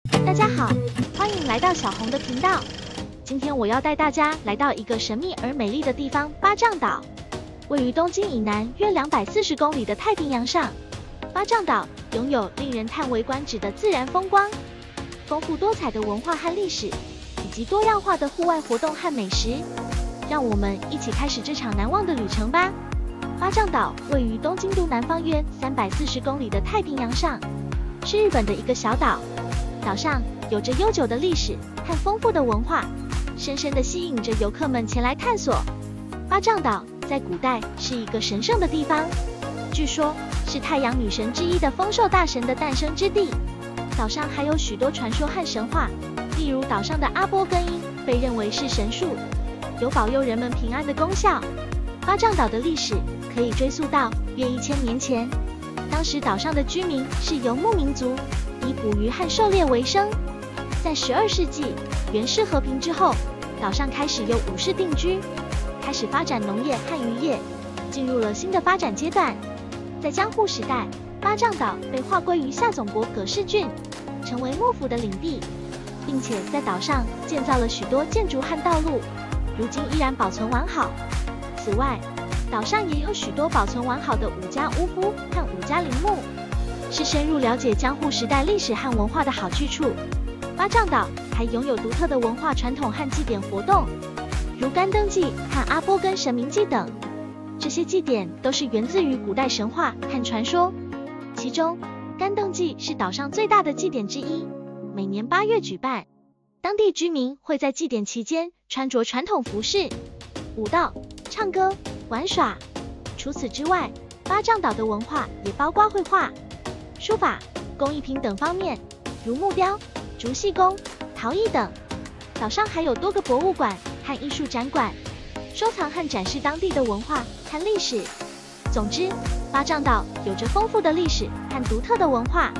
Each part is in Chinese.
大家好，欢迎来到小红的频道。今天我要带大家来到一个神秘而美丽的地方——八丈岛。位于东京以南约240公里的太平洋上，八丈岛拥有令人叹为观止的自然风光、丰富多彩的文化和历史，以及多样化的户外活动和美食。让我们一起开始这场难忘的旅程吧。八丈岛位于东京都南方约340公里的太平洋上，是日本的一个小岛。岛上有着悠久的历史和丰富的文化，深深地吸引着游客们前来探索。八丈岛在古代是一个神圣的地方，据说是太阳女神之一的丰寿大神的诞生之地。岛上还有许多传说和神话，例如岛上的阿波根樱被认为是神树，有保佑人们平安的功效。八丈岛的历史可以追溯到约1000年前，当时岛上的居民是游牧民族，以捕鱼和狩猎为生。在12世纪源氏和平之后，岛上开始由武士定居，开始发展农业和渔业，进入了新的发展阶段。在江户时代，八丈岛被划归于下总国葛饰郡，成为幕府的领地，并且在岛上建造了许多建筑和道路，如今依然保存完好。此外，岛上也有许多保存完好的武家屋敷和武家陵墓，是深入了解江户时代历史和文化的好去处。八丈岛还拥有独特的文化传统和祭典活动，如干灯祭和阿波根神明祭等。这些祭典都是源自于古代神话和传说。其中，干灯祭是岛上最大的祭典之一，每年8月举办。当地居民会在祭典期间穿着传统服饰、舞蹈、唱歌、玩耍。除此之外，八丈岛的文化也包括绘画、书法、工艺品等方面，如木雕、竹细工、陶艺等。岛上还有多个博物馆和艺术展馆，收藏和展示当地的文化和历史。总之，八丈岛有着丰富的历史和独特的文化，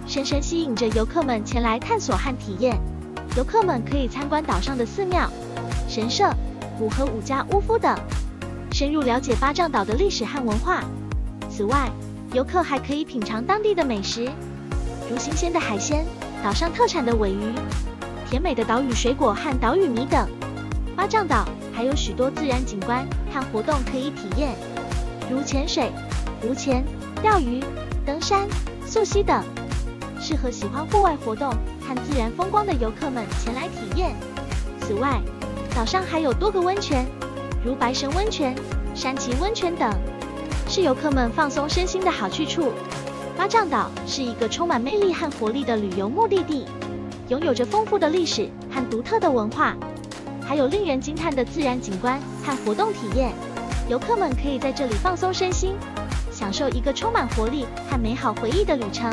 深深吸引着游客们前来探索和体验。游客们可以参观岛上的寺庙、神社、武和武家屋敷等，深入了解八丈岛的历史和文化。此外，游客还可以品尝当地的美食，如新鲜的海鲜、岛上特产的鲔鱼、甜美的岛屿水果和岛屿米等。八丈岛还有许多自然景观和活动可以体验，如潜水、浮潜、钓鱼、登山、溯溪等，适合喜欢户外活动和自然风光的游客们前来体验。此外，岛上还有多个温泉，如白神温泉、山崎温泉等，是游客们放松身心的好去处。八丈岛是一个充满魅力和活力的旅游目的地，拥有着丰富的历史和独特的文化，还有令人惊叹的自然景观和活动体验。游客们可以在这里放松身心，享受一个充满活力和美好回忆的旅程。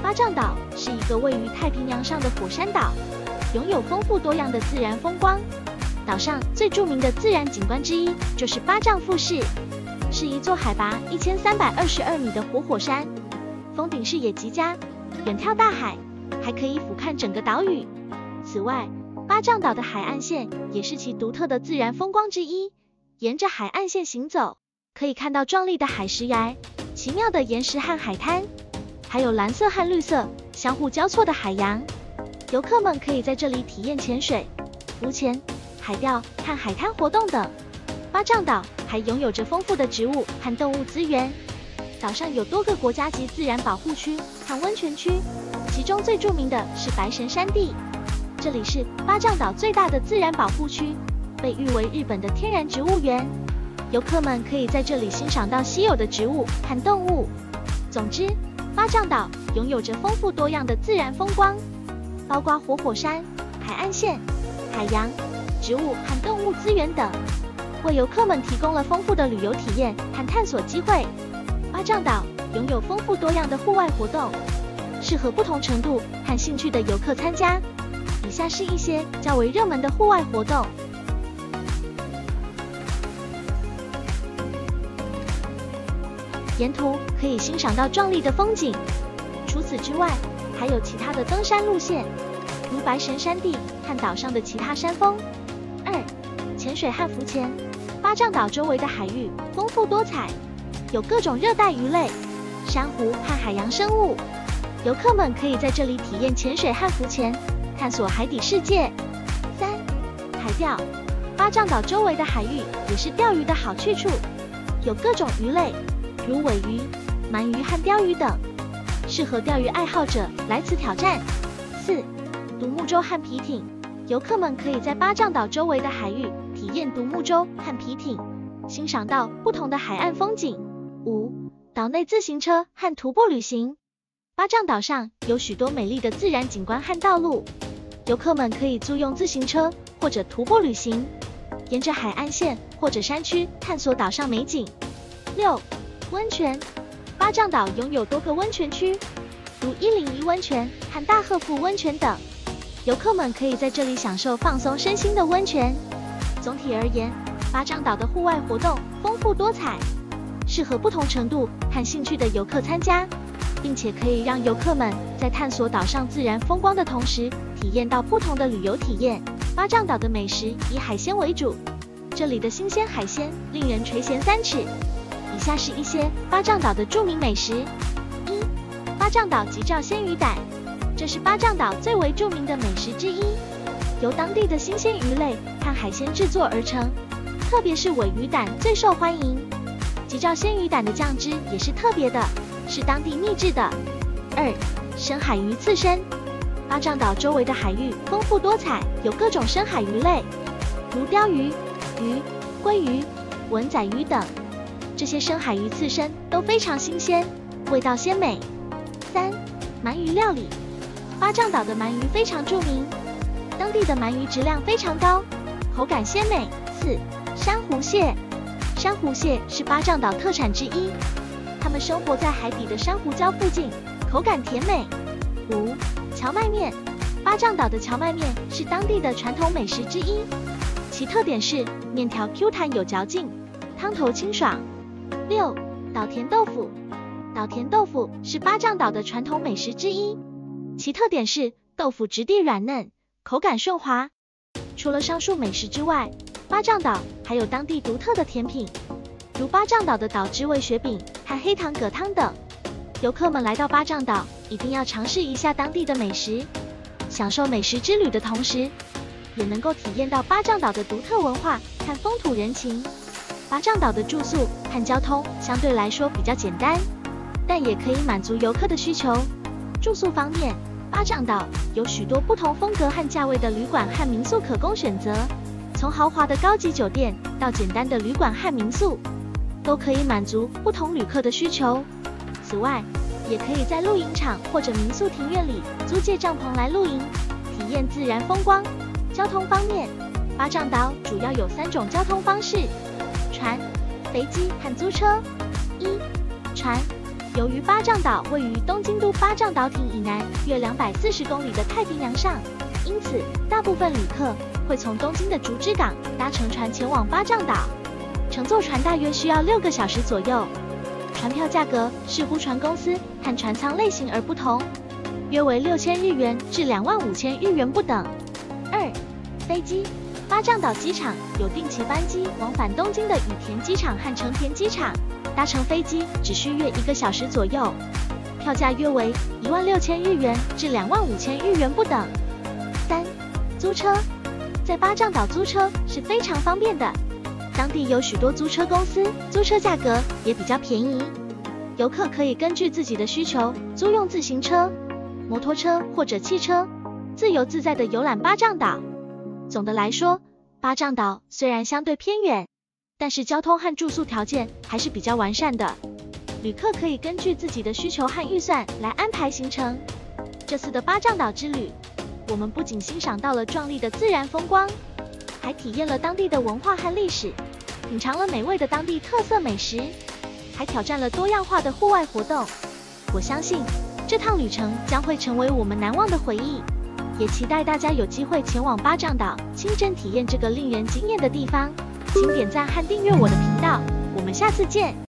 八丈岛是一个位于太平洋上的火山岛，拥有丰富多样的自然风光。岛上最著名的自然景观之一就是八丈富士，是一座海拔1322米的活火山，峰顶视野极佳，远眺大海，还可以俯瞰整个岛屿。此外，八丈岛的海岸线也是其独特的自然风光之一。沿着海岸线行走，可以看到壮丽的海石崖、奇妙的岩石和海滩，还有蓝色和绿色相互交错的海洋。游客们可以在这里体验潜水、浮潜、海钓和海滩活动等。八丈岛还拥有着丰富的植物和动物资源，岛上有多个国家级自然保护区和温泉区，其中最著名的是白神山地，这里是八丈岛最大的自然保护区，被誉为日本的天然植物园。游客们可以在这里欣赏到稀有的植物和动物。总之，八丈岛拥有着丰富多样的自然风光，包括活火山、海岸线、海洋、植物和动物资源等，为游客们提供了丰富的旅游体验和探索机会。八丈岛拥有丰富多样的户外活动，适合不同程度和兴趣的游客参加。以下是一些较为热门的户外活动。沿途可以欣赏到壮丽的风景，除此之外，还有其他的登山路线，如白神山地和岛上的其他山峰。2、潜水和浮潜。八丈岛周围的海域丰富多彩，有各种热带鱼类、珊瑚和海洋生物，游客们可以在这里体验潜水和浮潜，探索海底世界。3. 海钓，巴掌岛周围的海域也是钓鱼的好去处，有各种鱼类，如尾鱼、鳗鱼和鲷鱼等，适合钓鱼爱好者来此挑战。4. 独木舟和皮艇，游客们可以在巴掌岛周围的海域体验独木舟和皮艇，欣赏到不同的海岸风景。5. 岛内自行车和徒步旅行，巴掌岛上有许多美丽的自然景观和道路，游客们可以租用自行车或者徒步旅行，沿着海岸线或者山区探索岛上美景。6. 温泉，巴掌岛拥有多个温泉区，如101温泉和大鹤富温泉等，游客们可以在这里享受放松身心的温泉。总体而言，巴掌岛的户外活动丰富多彩，适合不同程度和兴趣的游客参加，并且可以让游客们在探索岛上自然风光的同时，体验到不同的旅游体验。巴掌岛的美食以海鲜为主，这里的新鲜海鲜令人垂涎3尺。以下是一些巴掌岛的著名美食。1. 巴掌岛吉兆鲜鱼胆，这是巴掌岛最为著名的美食之一，由当地的新鲜鱼类和海鲜制作而成，特别是尾鱼胆最受欢迎。吉兆鲜鱼胆的酱汁也是特别的，是当地秘制的。2. 深海鱼刺身，巴掌岛周围的海域丰富多彩，有各种深海鱼类，如鲷鱼、鱼、鲑鱼、文仔鱼等，这些深海鱼刺身都非常新鲜，味道鲜美。3. 鳗鱼料理，巴掌岛的鳗鱼非常著名，当地的鳗鱼质量非常高，口感鲜美。4. 珊瑚蟹，珊瑚蟹是巴掌岛特产之一，它们生活在海底的珊瑚礁附近，口感甜美。5. 荞麦面，巴掌岛的荞麦面是当地的传统美食之一，其特点是面条 Q 弹有嚼劲，汤头清爽。6. 岛田豆腐，岛田豆腐是巴掌岛的传统美食之一，其特点是豆腐质地软嫩，口感顺滑。除了上述美食之外，巴掌岛还有当地独特的甜品，如巴掌岛的岛之味雪饼和黑糖葛汤等。游客们来到巴掌岛，一定要尝试一下当地的美食，享受美食之旅的同时，也能够体验到巴掌岛的独特文化和风土人情。巴掌岛的住宿和交通相对来说比较简单，但也可以满足游客的需求。住宿方面，巴掌岛有许多不同风格和价位的旅馆和民宿可供选择，从豪华的高级酒店到简单的旅馆和民宿，都可以满足不同旅客的需求。此外，也可以在露营场或者民宿庭院里租借帐篷来露营，体验自然风光。交通方面，巴掌岛主要有3种交通方式：船、飞机和租车。1. 船，由于巴掌岛位于东京都巴掌岛町以南约240公里的太平洋上，因此大部分旅客会从东京的竹芝港搭乘船前往巴掌岛，乘坐船大约需要6个小时左右。船票价格视乎船公司和船舱类型而不同，约为6000日元至25000日元不等。2. 飞机，巴掌岛机场有定期班机往返东京的羽田机场和成田机场，搭乘飞机只需约1个小时左右，票价约为16000日元至25000日元不等。3. 租车，在巴掌岛租车是非常方便的，当地有许多租车公司，租车价格也比较便宜，游客可以根据自己的需求租用自行车、摩托车或者汽车，自由自在地游览巴掌岛。总的来说，巴掌岛虽然相对偏远，但是交通和住宿条件还是比较完善的，旅客可以根据自己的需求和预算来安排行程。这次的巴掌岛之旅，我们不仅欣赏到了壮丽的自然风光，还体验了当地的文化和历史，品尝了美味的当地特色美食，还挑战了多样化的户外活动。我相信这趟旅程将会成为我们难忘的回忆，也期待大家有机会前往巴掌岛，亲身体验这个令人惊艳的地方。请点赞和订阅我的频道，我们下次见。